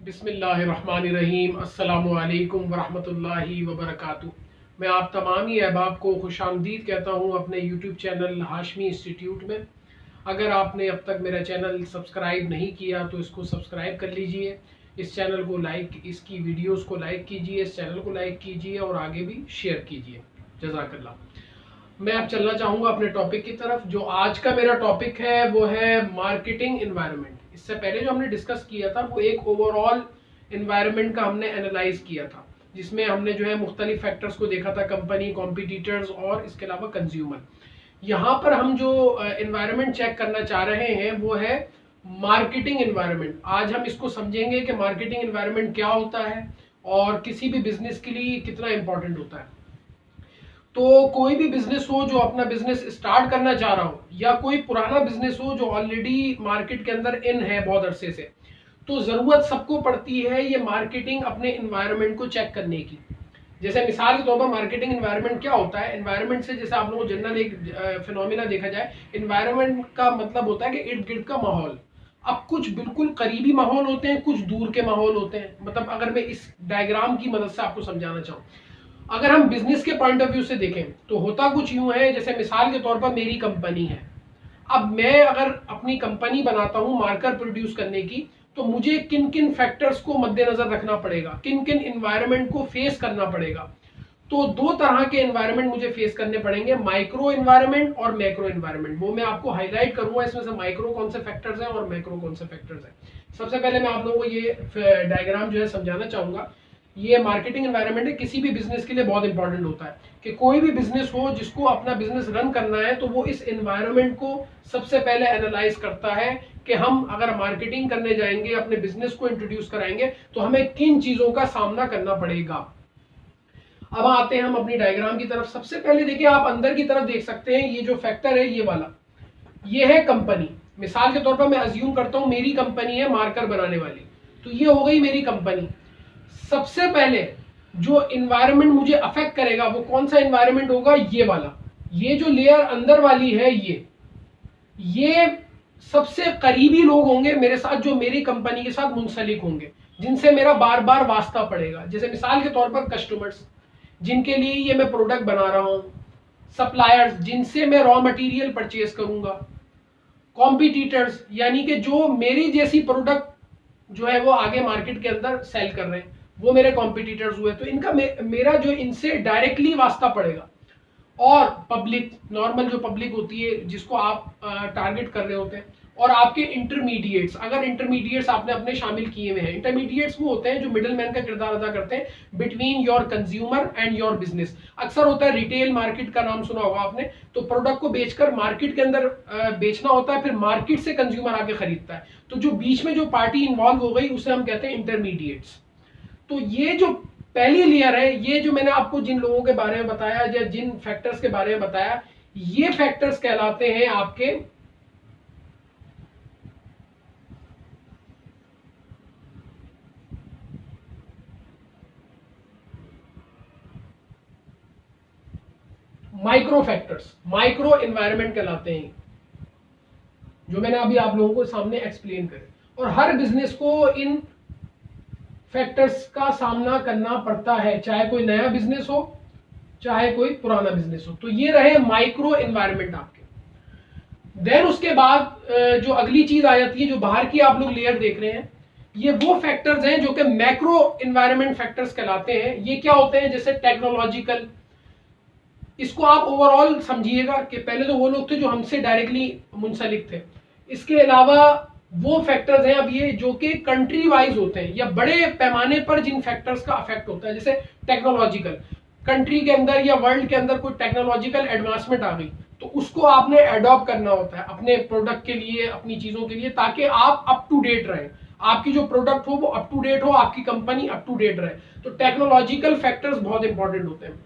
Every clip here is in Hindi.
बिस्मिल्लाहिर्रहमानिर्रहीम अस्सलामुअलैकुम वरहमतुल्लाहि वबरकातुहू। मैं आप तमाम ही अहबाब को खुशामदीद कहता हूँ अपने यूट्यूब चैनल हाशमी इंस्टीट्यूट में। अगर आपने अब तक मेरा चैनल सब्सक्राइब नहीं किया तो इसको सब्सक्राइब कर लीजिए, इस चैनल को लाइक, इसकी वीडियोस को लाइक कीजिए, इस चैनल को लाइक कीजिए और आगे भी शेयर कीजिए। जज़ाकल्लाह। मैं अब चलना चाहूँगा अपने टॉपिक की तरफ। जो आज का मेरा टॉपिक है वो है मार्केटिंग एनवायरनमेंट। इससे पहले जो हमने डिस्कस किया था वो एक ओवरऑल एनवायरनमेंट का हमने एनालाइज किया था, जिसमें हमने जो है मुख्तलिफ फैक्टर्स को देखा था, कंपनी, कॉम्पिटिटर्स और इसके अलावा कंज्यूमर। यहाँ पर हम जो एनवायरनमेंट चेक करना चाह रहे हैं वो है मार्केटिंग एनवायरनमेंट। आज हम इसको समझेंगे कि मार्केटिंग एनवायरनमेंट क्या होता है और किसी भी बिजनेस के लिए कितना इंपॉर्टेंट होता है। तो कोई भी बिजनेस हो जो अपना बिजनेस स्टार्ट करना चाह रहा हो, या कोई पुराना बिजनेस हो जो ऑलरेडी मार्केट के अंदर इन है बहुत अरसे से, तो जरूरत सबको पड़ती है ये मार्केटिंग अपने एनवायरनमेंट को चेक करने की। जैसे मिसाल के तौर पर मार्केटिंग एनवायरनमेंट क्या होता है? एनवायरनमेंट से जैसे आप लोगों को जनरल एक फिनोमिना देखा जाए, एनवायरनमेंट का मतलब होता है कि इर्द गिर्द का माहौल। अब कुछ बिल्कुल करीबी माहौल होते हैं, कुछ दूर के माहौल होते हैं। मतलब अगर मैं इस डायग्राम की मदद से आपको समझाना चाहूँ, अगर हम बिजनेस के पॉइंट ऑफ व्यू से देखें तो होता कुछ यूं है, जैसे मिसाल के तौर पर मेरी कंपनी है। अब मैं अगर अपनी कंपनी बनाता हूं मार्कर प्रोड्यूस करने की, तो मुझे किन किन फैक्टर्स को मद्देनजर रखना पड़ेगा, किन किन एनवायरनमेंट को फेस करना पड़ेगा। तो दो तरह के एनवायरनमेंट मुझे फेस करने पड़ेंगे, माइक्रो एनवायरनमेंट और मैक्रो एनवायरनमेंट। वो मैं आपको हाईलाइट करूंगा, इसमें से माइक्रो कौन से फैक्टर्स हैं और मैक्रो कौन से फैक्टर्स हैं। सबसे पहले मैं आप लोगों को ये डायग्राम जो है समझाना चाहूंगा। ये मार्केटिंग एनवायरनमेंट है, किसी भी बिजनेस के लिए बहुत इंपॉर्टेंट होता है कि कोई भी बिजनेस हो जिसको अपना बिजनेस रन करना है, तो वो इस एनवायरनमेंट को सबसे पहले एनालाइज करता है कि हम अगर मार्केटिंग करने जाएंगे, अपने बिजनेस को इंट्रोड्यूस कराएंगे, तो हमें किन चीजों का सामना करना पड़ेगा। अब आते हैं हम अपनी डायग्राम की तरफ। सबसे पहले देखिए, आप अंदर की तरफ देख सकते हैं, ये जो फैक्टर है ये वाला, ये है कंपनी। मिसाल के तौर पर मैं अज्यूम करता हूं मेरी कंपनी है मार्कर बनाने वाली, तो ये हो गई मेरी कंपनी। सबसे पहले जो एनवायरनमेंट मुझे अफेक्ट करेगा वो कौन सा एनवायरनमेंट होगा? ये वाला। ये जो लेयर अंदर वाली है, ये सबसे करीबी लोग होंगे मेरे साथ, जो मेरी कंपनी के साथ मुंसलिक होंगे, जिनसे मेरा बार बार वास्ता पड़ेगा। जैसे मिसाल के तौर पर कस्टमर्स, जिनके लिए ये मैं प्रोडक्ट बना रहा हूं, सप्लायर्स, जिनसे मैं रॉ मटेरियल परचेज करूंगा, कॉम्पिटिटर्स, यानी कि जो मेरी जैसी प्रोडक्ट जो है वो आगे मार्केट के अंदर सेल कर रहे हैं, वो मेरे कॉम्पिटिटर्स हुए, तो इनका मेरा जो इनसे डायरेक्टली वास्ता पड़ेगा। और पब्लिक, नॉर्मल जो पब्लिक होती है जिसको आप टारगेट कर रहे होते हैं, और आपके इंटरमीडिएट्स, अगर इंटरमीडिएट्स आपने अपने शामिल किए हुए हैं। इंटरमीडिएट्स वो होते हैं जो मिडिल मैन का किरदार अदा करते हैं between your consumer and your business. अक्सर होता है, रिटेल मार्केट का नाम सुना होगा आपने, तो प्रोडक्ट को बेचकर मार्केट के अंदर बेचना होता है, फिर मार्केट से कंज्यूमर आके खरीदता है। तो जो बीच में जो पार्टी इन्वॉल्व हो गई उसे हम कहते हैं इंटरमीडिएट्स। तो ये जो पहली लेयर है, ये जो मैंने आपको जिन लोगों के बारे में बताया या जिन फैक्टर्स के बारे में बताया, ये फैक्टर्स कहलाते हैं आपके माइक्रो फैक्टर्स, माइक्रो एनवायरनमेंट कहलाते हैं, जो मैंने अभी आप लोगों को सामने एक्सप्लेन करे। और हर बिजनेस को इन फैक्टर्स का सामना करना पड़ता है, चाहे कोई नया बिजनेस हो चाहे कोई पुराना बिजनेस हो। तो ये रहे माइक्रो एनवायरनमेंट आपके। देन उसके बाद जो अगली चीज आ जाती है, जो बाहर की आप लोग लेयर देख रहे हैं, ये वो फैक्टर्स हैं जो कि मैक्रो एनवायरनमेंट फैक्टर्स कहलाते हैं। ये क्या होते हैं? जैसे टेक्नोलॉजिकल, इसको आप ओवरऑल समझिएगा कि पहले तो वो लोग थे जो हमसे डायरेक्टली मुंसलिक थे। इसके अलावा वो फैक्टर्स हैं अब ये जो कि कंट्री वाइज होते हैं, या बड़े पैमाने पर जिन फैक्टर्स का अफेक्ट होता है। जैसे टेक्नोलॉजिकल, कंट्री के अंदर या वर्ल्ड के अंदर कोई टेक्नोलॉजिकल एडवांसमेंट आ गई, तो उसको आपने अडॉप्ट करना होता है अपने प्रोडक्ट के लिए, अपनी चीजों के लिए, ताकि आप अप टू डेट रहें, आपकी जो प्रोडक्ट हो वो अप टू डेट हो, आपकी कंपनी अप टू डेट रहे। तो टेक्नोलॉजिकल फैक्टर्स बहुत इंपॉर्टेंट होते हैं।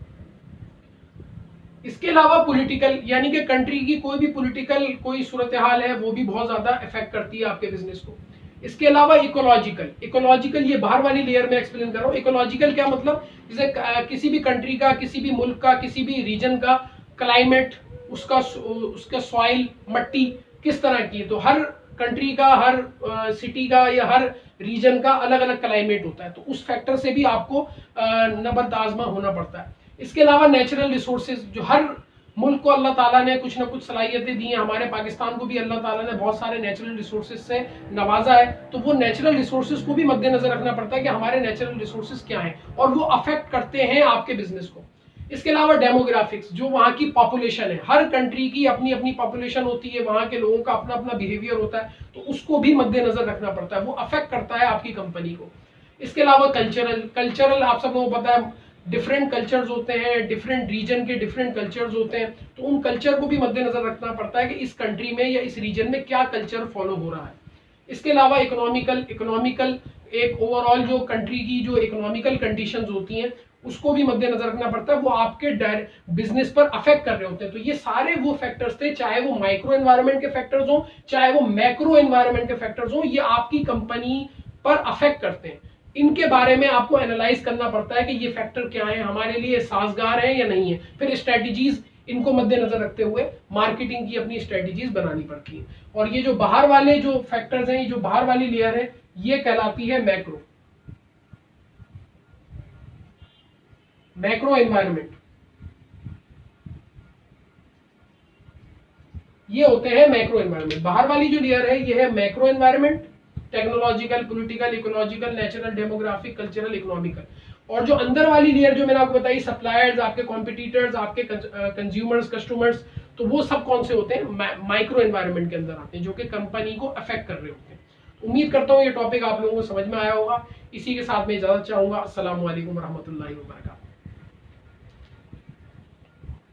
इसके अलावा पॉलिटिकल, यानी कि कंट्री की कोई भी पॉलिटिकल कोई सूरत हाल है, वो भी बहुत ज्यादा इफेक्ट करती है आपके बिजनेस को। इसके अलावा इकोलॉजिकल, इकोलॉजिकल ये बाहर वाली लेयर में एक्सप्लेन कर रहा हूँ। इकोलॉजिकल क्या मतलब? जैसे किसी भी कंट्री का, किसी भी मुल्क का, किसी भी रीजन का क्लाइमेट, उसका सॉइल, मट्टी किस तरह की है, तो हर कंट्री का, हर सिटी का या हर रीजन का अलग अलग क्लाइमेट होता है, तो उस फैक्टर से भी आपको नबर्द आजमा होना पड़ता है। इसके अलावा नेचुरल रिसोर्सेज, जो हर मुल्क को अल्लाह ताला ने कुछ ना कुछ सलाहियतें दी हैं, हमारे पाकिस्तान को भी अल्लाह ताला ने बहुत सारे नेचुरल रिसोर्सेज से नवाजा है, तो वो नेचुरल रिसोर्सेज को भी मद्देनजर रखना पड़ता है कि हमारे नेचुरल रिसोर्सेज क्या हैं और वो अफेक्ट करते हैं आपके बिजनेस को। इसके अलावा डेमोग्राफिक्स, जो वहाँ की पॉपुलेशन है, हर कंट्री की अपनी अपनी पॉपुलेशन होती है, वहाँ के लोगों का अपना अपना बिहेवियर होता है, तो उसको भी मद्देनजर रखना पड़ता है, वो अफेक्ट करता है आपकी कंपनी को। इसके अलावा कल्चरल आप सब लोगों को पता है, डिफरेंट कल्चर्स होते हैं, डिफरेंट रीजन के डिफरेंट कल्चर्स होते हैं, तो उन कल्चर को भी मद्देनजर रखना पड़ता है कि इस कंट्री में या इस रीजन में क्या कल्चर फॉलो हो रहा है। इसके अलावा इकोनॉमिकल एक ओवरऑल जो कंट्री की जो इकोनॉमिकल कंडीशंस होती हैं उसको भी मद्देनजर रखना पड़ता है, वो आपके बिजनेस पर अफेक्ट कर रहे होते हैं। तो ये सारे वो फैक्टर्स थे, चाहे वो माइक्रो एनवायरनमेंट के फैक्टर्स हो, चाहे वो मैक्रो एनवायरनमेंट के फैक्टर्स हो, ये आपकी कंपनी पर अफेक्ट करते हैं। इनके बारे में आपको एनालाइज करना पड़ता है कि ये फैक्टर क्या है, हमारे लिए साजगार है या नहीं है, फिर स्ट्रेटजीज इनको मद्देनजर रखते हुए मार्केटिंग की अपनी स्ट्रेटजीज बनानी पड़ती है। और ये जो बाहर वाले जो फैक्टर्स हैं, ये जो बाहर वाली लेयर है, ये कहलाती है मैक्रो एनवायरनमेंट। ये होते हैं मैक्रो एनवायरनमेंट। बाहर वाली जो लेयर है ये है macro environment, technological, political, ecological, natural, demographic, cultural, economical. और जो अंदर वाली लेयर जो मैंने आपको बताई, सप्लायर्स, आपके कॉम्पिटिटर्स, आपके कंज्यूमर्स, कस्टमर्स, तो वो सब कौन से होते हैं, माइक्रो एनवायरनमेंट के अंदर आते हैं, जो कि कंपनी को अफेक्ट कर रहे होते हैं। उम्मीद करता हूँ ये टॉपिक आप लोगों को समझ में आया होगा। इसी के साथ मैं इजाजत चाहूंगा। अस्सलाम वालेकुम रहमतुल्लाहि व बरकातहू।